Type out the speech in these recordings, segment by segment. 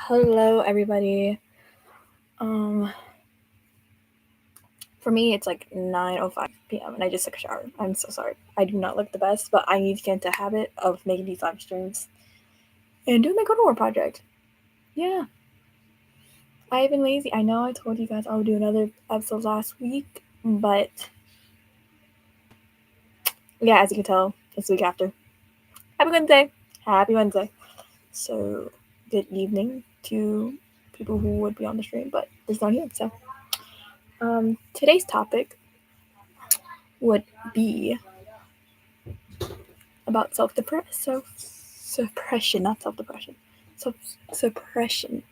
Hello, everybody. For me, it's like 9:05 p.m. and I just took a shower. I'm so sorry. I do not look the best, but I need to get into the habit of making these live streams and doing my code war project. Yeah. I've been lazy. I know I told you guys I would do another episode last week, but yeah, as you can tell, it's the week after. Happy Wednesday. Happy Wednesday. So, good evening to people who would be on the stream, but there's no one here. So, today's topic would be about suppression, not self-depression, suppression.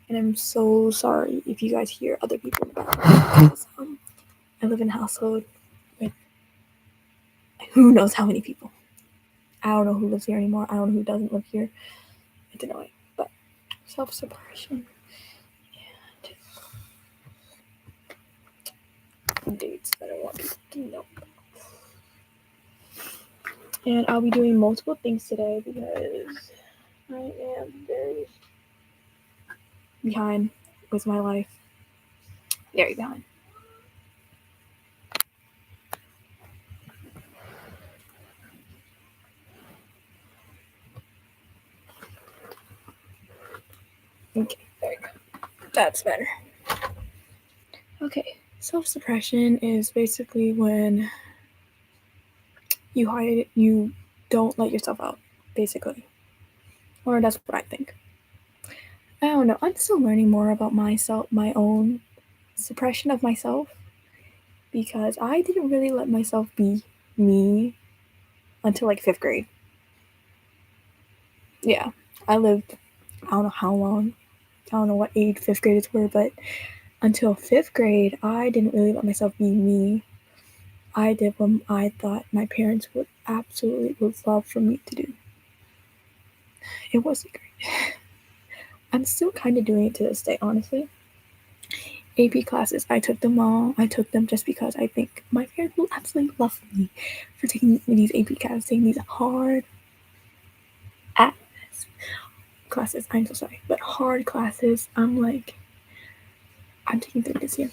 And I'm so sorry if you guys hear other people in the background. Because, I live in a household with who knows how many people. I don't know who lives here anymore. I don't know who doesn't live here. It's annoying. But self-suppression and dates that I want people to know. And I'll be doing multiple things today because I am very behind with my life. Very behind. Okay, there we go. That's better. Okay, self-suppression is basically when you hide it, you don't let yourself out, basically. Or that's what I think. I don't know. I'm still learning more about myself, my own suppression of myself, because I didn't really let myself be me until like 5th grade. Yeah, I lived, I don't know how long, I don't know what age 5th graders were, but until 5th grade, I didn't really let myself be me. I did what I thought my parents would love for me to do. It wasn't great. I'm still kind of doing it to this day, honestly. AP classes, I took them all. I took them just because I think my parents will absolutely love me for taking these AP classes, taking these hard ass classes. I'm so sorry, but hard classes. I'm taking 3 this year.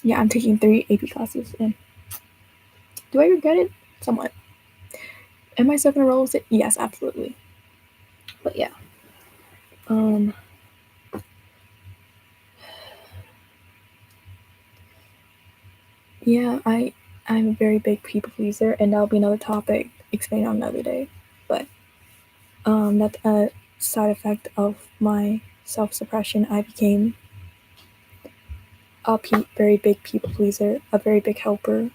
Yeah, I'm taking 3 AP classes, and do I regret it? Somewhat. Am I still gonna roll with it? Yes, absolutely. But yeah. Yeah, I'm a very big people pleaser, and that'll be another topic explained on another day. But that's a side effect of my self-suppression. I became a very big people pleaser, a very big helper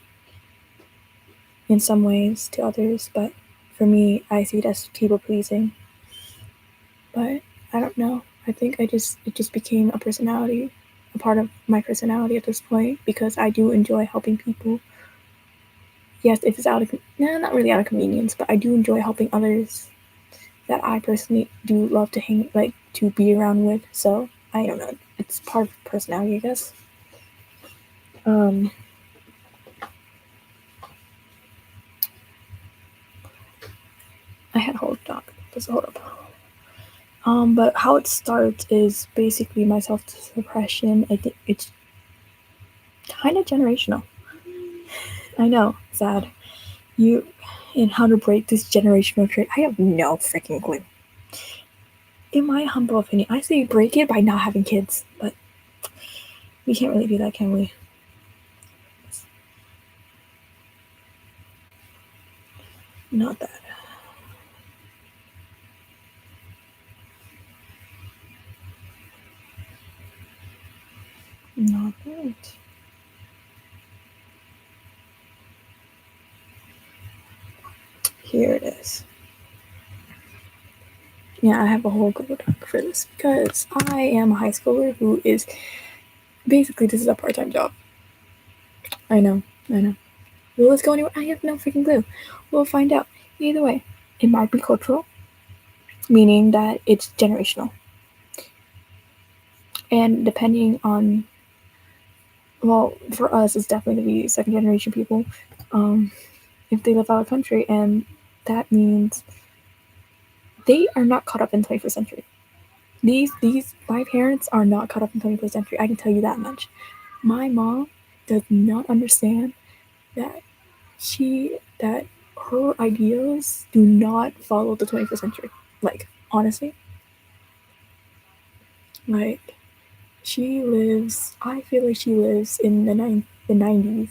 in some ways to others, but for me, I see it as people pleasing. But I don't know. I think it just became a personality, a part of my personality at this point, because I do enjoy helping people. Yes, if it's not really out of convenience, but I do enjoy helping others that I personally do love to be around with. So I don't know. It's part of personality, I guess. I had a whole doc. Just hold up. But how it starts is basically my self-suppression. I think it's kind of generational. I know, sad. And how to break this generational trait, I have no freaking clue. In my humble opinion, I say break it by not having kids, but we can't really do that, can we? Not that. Not that. Here it is. Yeah, I have a whole Google Doc for this because I am a high schooler who is basically, this is a part-time job. I know. Will this go anywhere? I have no freaking clue. We'll find out. Either way, it might be cultural, meaning that it's generational. And depending on, well, for us, it's definitely going to be second generation people. If they live out of country and that means they are not caught up in the 21st century. These my parents are not caught up in the 21st century. I can tell you that much. My mom does not understand that that her ideals do not follow the 21st century. Like, honestly, like, I feel like she lives in the 90s.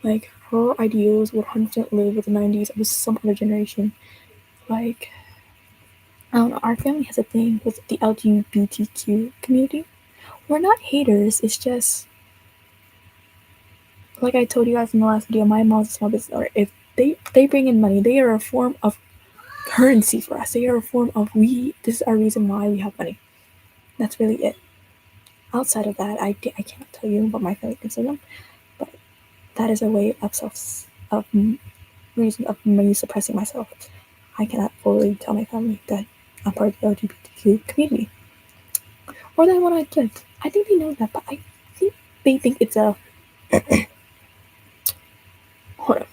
Like, her ideals would 100% live with the 90s or some other generation. Like, I don't know, our family has a thing with the LGBTQ community. We're not haters, it's just, like I told you guys in the last video, my mom's a small business owner. If they bring in money, they are a form of currency for us. They are a form of this is our reason why we have money. That's really it. Outside of that, I cannot tell you what my family thinks of them, but that is a way of reason of me suppressing myself. I cannot fully tell my family that I'm part of the LGBTQ community, or that I want to give. I think they know that, but I think they think it's a hold on.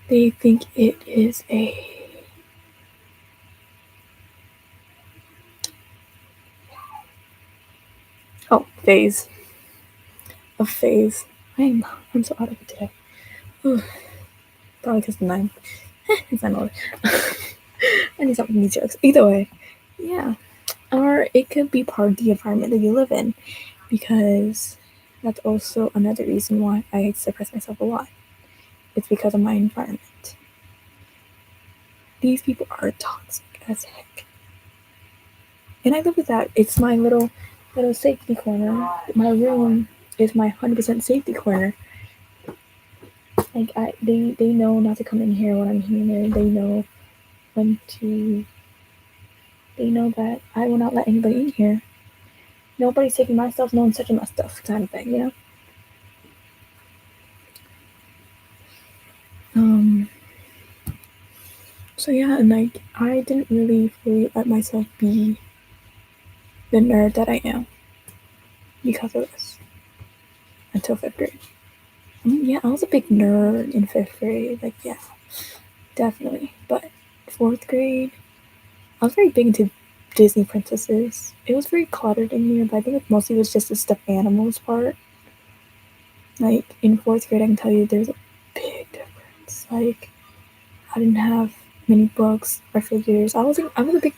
They think it is phase. A phase. I'm so out of it today. Probably because the 9. It's not old. I need something these jokes. Either way, yeah. Or it could be part of the environment that you live in, because that's also another reason why I suppress myself a lot. It's because of my environment. These people are toxic as heck. And I live with that. It's my little safety corner. My room is my 100% safety corner. Like, they know not to come in here when I'm here. They know when to. They know that I will not let anybody in here. Nobody's taking my stuff. No one's touching my stuff, kind of thing, you know. So yeah, and like, I didn't really fully let myself be the nerd that I am because of this until 5th grade. Yeah, I was a big nerd in 5th grade. Like, yeah, definitely. But 4th grade, I was very big into Disney princesses. It was very cluttered in here, but I think it mostly was just the stuffed animals part. Like, in 4th grade, I can tell you there's a big difference. Like, I didn't have many books or figures. I was a big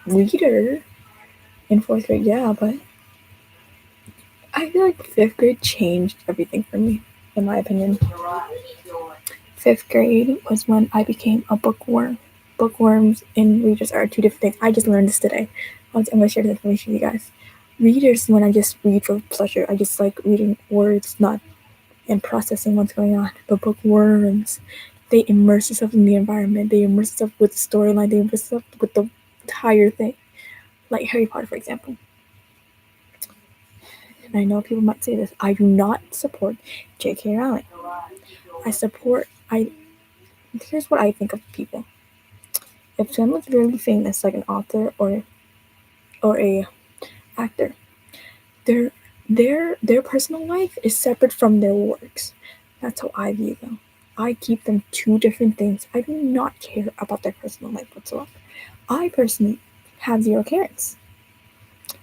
reader in 4th grade, yeah, but I feel like 5th grade changed everything for me, in my opinion. 5th grade was when I became a bookworm. Bookworms and readers are two different things. I just learned this today. I'm going to share this information with you guys. Readers, when I just read for pleasure, I just like reading words, not and processing what's going on. But bookworms, they immerse themselves in the environment. They immerse themselves with the storyline. They immerse themselves with the entire thing. Like Harry Potter, for example. And I know people might say this. I do not support J.K. Rowling. Here's what I think of people. If someone's really famous, like an author or a actor, their personal life is separate from their works. That's how I view them. I keep them two different things. I do not care about their personal life whatsoever. I personally have zero cares.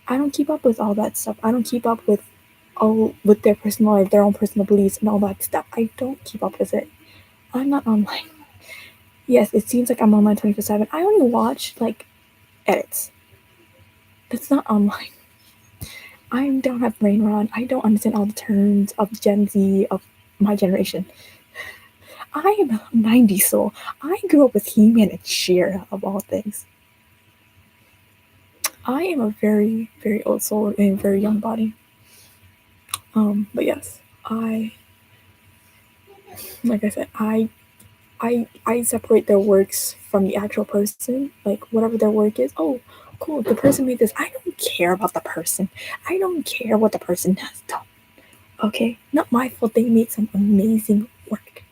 I don't keep up with all that stuff. I don't keep up with their personal life, their own personal beliefs, and all that stuff. I don't keep up with it. I'm not online. Yes, it seems like I'm online 24/7. I only watch like edits. That's not online. I don't have brain rot. I don't understand all the terms of Gen Z of my generation. I am a 90s soul. I grew up with He-Man and She-Ra of all things. I am a very, very old soul in a very young body. But yes, like I said, I separate their works from the actual person. Like, whatever their work is. Oh, cool, the person made this. I don't care about the person. I don't care what the person has done. Okay? Not my fault they made some amazing work.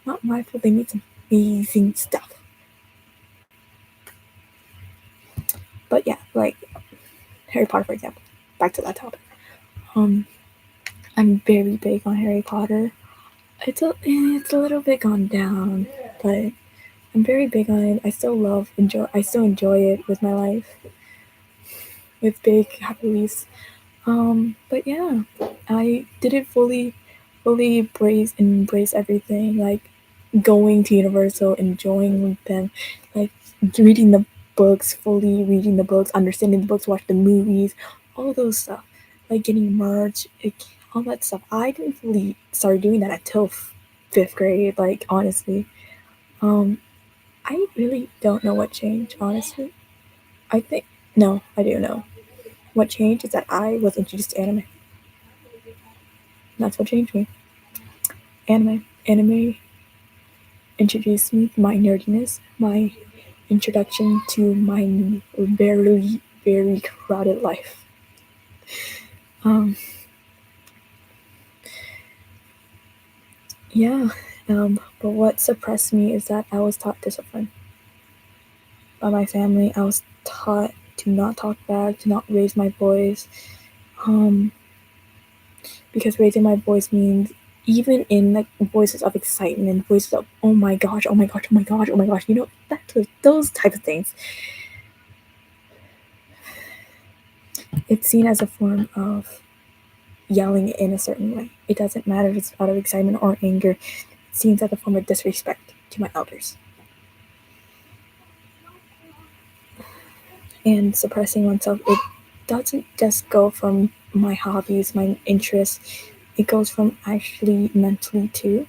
Not my fault they made some amazing stuff. But yeah, like Harry Potter, for example. Back to that topic. I'm very big on Harry Potter. It's a little bit gone down but I'm very big on it. I still enjoy it with my life, with big happy leaves. But yeah, I didn't fully embrace everything, like going to Universal, enjoying them, like reading the fully reading the books, understanding the books, watch the movies, all those stuff, like getting merch, all that stuff. I didn't fully start doing that until fifth grade. Like honestly, um, I really don't know what changed. Honestly, I think no, I do know. What changed is that I was introduced to anime. That's what changed me. Anime introduced me to my nerdiness, my introduction to my very crowded life. Um, yeah. But what suppressed me is that I was taught discipline by my family. I was taught to not talk back, to not raise my voice. Um, because raising my voice means even in like voices of excitement, voices of oh my gosh, oh my gosh, oh my gosh, oh my gosh, those type of things. It's seen as a form of yelling in a certain way. It doesn't matter if it's out of excitement or anger. It seems like a form of disrespect to my elders. And suppressing oneself, it doesn't just go from my hobbies, my interests. It goes from actually mentally too.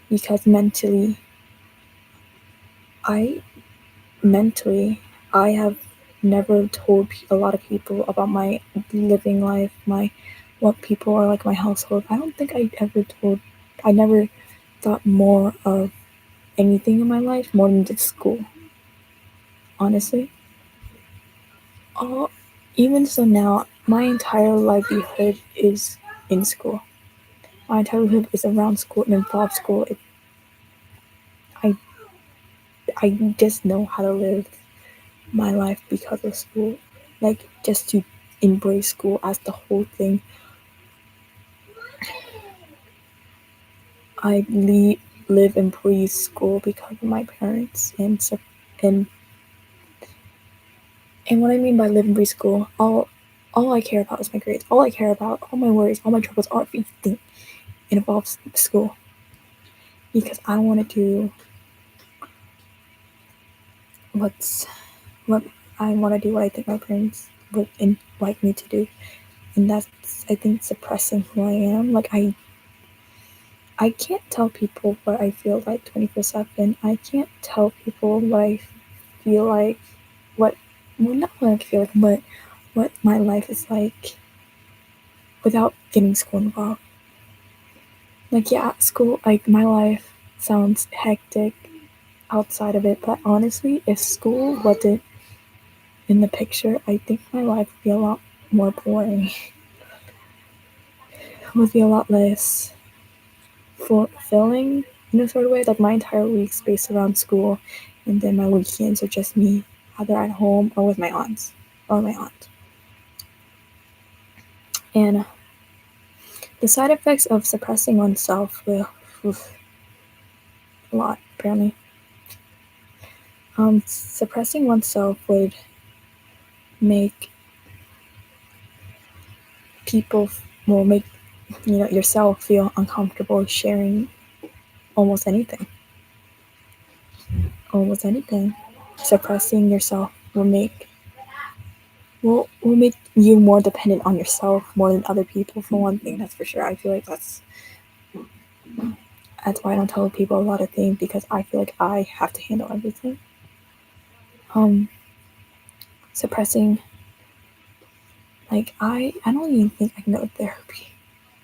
Because I mentally, I have never told a lot of people about my living life, my what people are like my household. I don't think I never thought more of anything in my life more than just school. Honestly, all even so now, my entire livelihood is in school. My entire livelihood is around school and involves school. I I just know how to live my life because of school. Like just to embrace school as the whole thing. I live and breathe school because of my parents and and what I mean by live and breathe school, all I care about is my grades. All I care about, all my worries, all my troubles, all everything involves school because I want to do what's what I want to do what I think my parents would like me to do, and that's I think suppressing who I am. Like I can't tell people what I feel like 24/7. I can't tell people what I feel like, what well not what I feel like, but what my life is like without getting school involved. Like yeah, school like my life sounds hectic outside of it, but honestly, if school wasn't in the picture, I think my life would be a lot more boring. It would be a lot less fulfilling in a sort of way. Like my entire week's based around school, and then my weekends are just me, either at home or with my aunts or my aunt. And the side effects of suppressing oneself will a lot apparently. Suppressing oneself would make people will make yourself feel uncomfortable sharing almost anything. Almost anything. Suppressing yourself will make you more dependent on yourself more than other people for one thing, that's for sure. I feel like that's why I don't tell people a lot of things because I feel like I have to handle everything. Um suppressing like I don't even think I can go to therapy.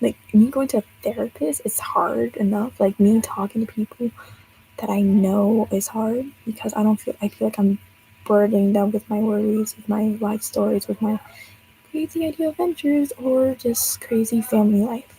Like me going to a therapist is hard enough. Like me talking to people that I know is hard because I feel like I'm burdening them with my worries, with my life stories, with my crazy idea adventures, or just crazy family life.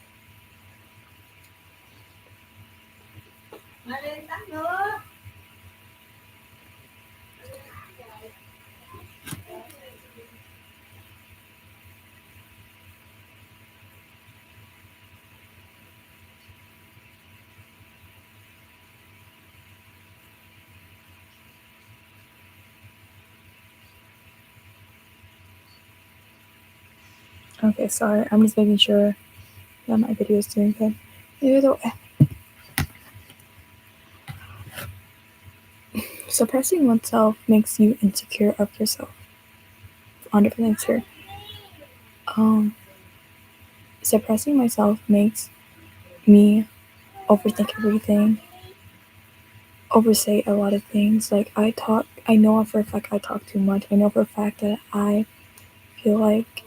Okay, sorry. I'm just making sure that my video is doing good. Either way. Suppressing oneself makes you insecure of yourself. 100% sure. Suppressing myself makes me overthink everything, oversay a lot of things. Like I know for a fact I talk too much. I know for a fact that I feel like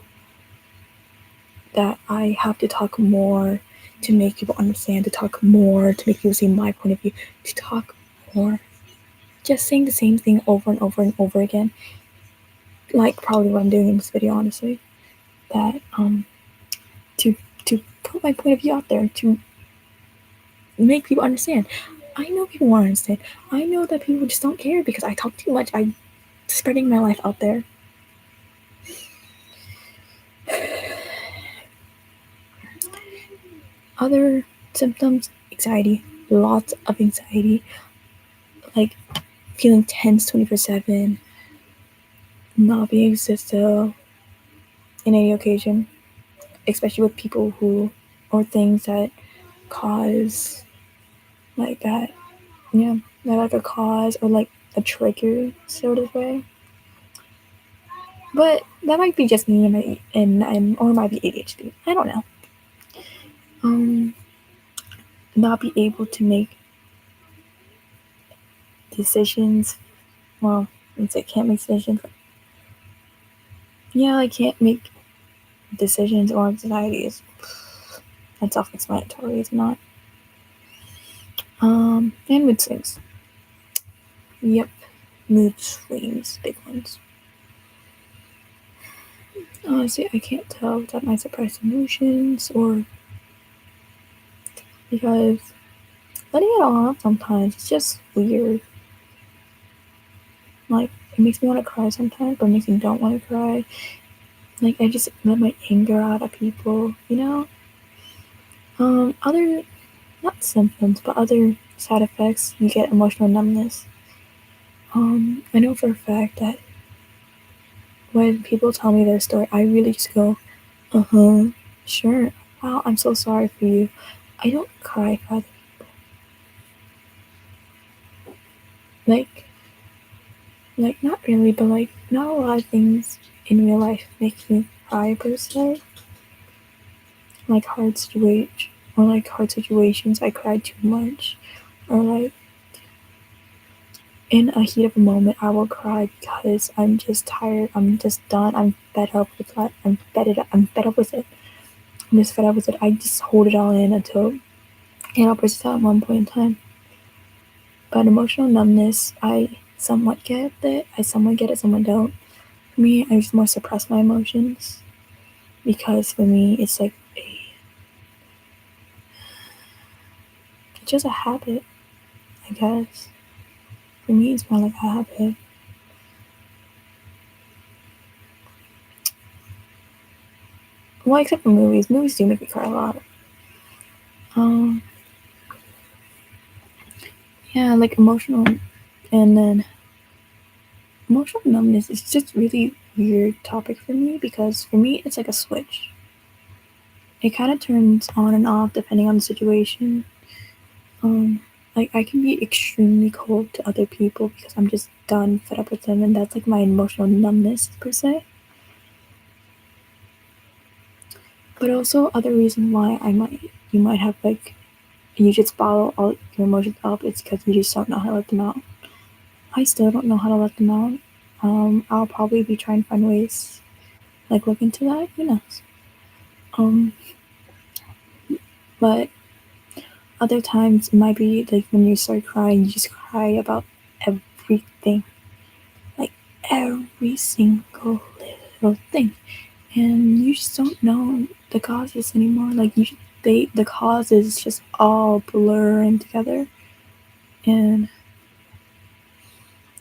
that I have to talk more to make people understand, to talk more, to make people see my point of view, to talk more. Just saying the same thing over and over and over again. Like probably what I'm doing in this video, honestly. That to put my point of view out there, to make people understand. I know people want to understand. I know that people just don't care because I talk too much. I'm spreading my life out there. Other symptoms, anxiety, lots of anxiety, like feeling tense 24/7, not being able to sit still in any occasion, especially with people who, or things that cause, like that, yeah, that like a cause or like a trigger sort of way. But that might be just me and or it might be ADHD. I don't know. Not be able to make decisions. Well, I can't make decisions. Yeah, I can't make decisions or anxieties. That's self-explanatory, is not. And mood swings. Yep, mood swings, big ones. Honestly, I can't tell that my suppressed emotions or because letting it all out sometimes it's just weird. Like it makes me want to cry sometimes, but it makes me don't want to cry. Like I just let my anger out at people, you know. Other not symptoms, but other side effects. You get emotional numbness. I know for a fact that when people tell me their story, I really just go, sure. Wow, I'm so sorry for you. I don't cry for other people. Like not really, but like not a lot of things in real life make me cry per se. Like hard situations, I cry too much, or like in a heat of a moment, I will cry because I'm just tired. I'm just done. I'm fed up with that. I'm fed up with it. I'm just fed up with it. I just hold it all in until I'll burst out at one point in time. But emotional numbness, I somewhat get it. I somewhat get it. Somewhat don't. For me, I just more suppress my emotions because for me, it's like it's just a habit. I guess for me, it's more like a habit. Well, except for movies. Movies do make me cry a lot. Yeah, like emotional, and then emotional numbness is just really weird topic for me because for me it's like a switch. It kind of turns on and off depending on the situation. Like I can be extremely cold to other people because I'm just done, fed up with them, and that's like my emotional numbness per se. But also other reason why you might have like you just bottle all your emotions up. It's because you just don't know how to let them out. I still don't know how to let them out. I'll probably be trying to find ways, like look into that. Who knows? But other times it might be like when you start crying, you just cry about everything, like every single little thing, and you just don't know the causes anymore. Like the causes just all blur in together, and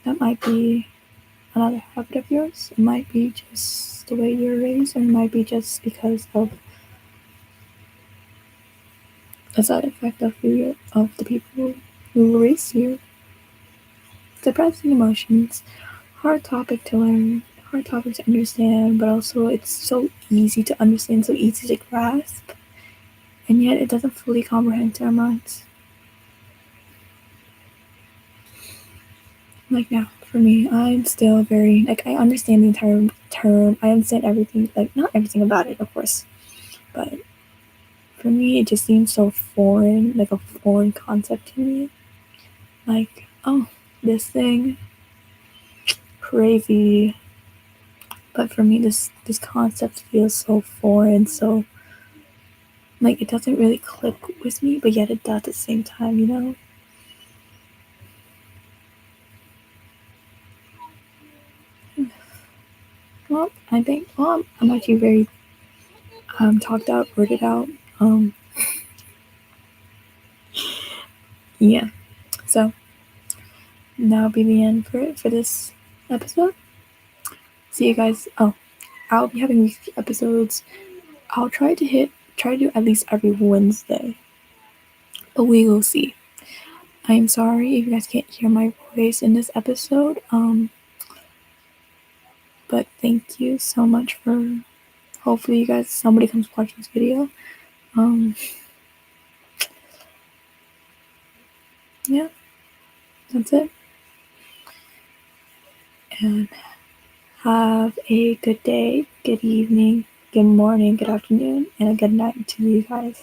that might be another habit of yours. It might be just the way you're raised, or it might be just because of a side effect of the people who raised you. Suppressing emotions, hard topic to learn, hard topic to understand, but also it's so easy to understand, so easy to grasp, and yet it doesn't fully comprehend to our minds. Like now, for me, I'm still very, like, I understand the entire term, I understand everything, like, not everything about it, of course, but for me, it just seems so foreign, like a foreign concept to me. Like, oh, this thing, crazy. But for me, this concept feels so foreign, so like it doesn't really click with me, but yet it does at the same time, you know? Well, I think I'm actually very talked out, worded out. Yeah. So that'll be the end for this episode. See you guys. Oh, I'll be having weekly episodes. I'll try to do at least every Wednesday, but we will see. I am sorry if you guys can't hear my voice in this episode. But thank you so much for. Hopefully, you guys somebody comes watch this video. Yeah, that's it. And have a good day, good evening, good morning, good afternoon, and a good night to you guys.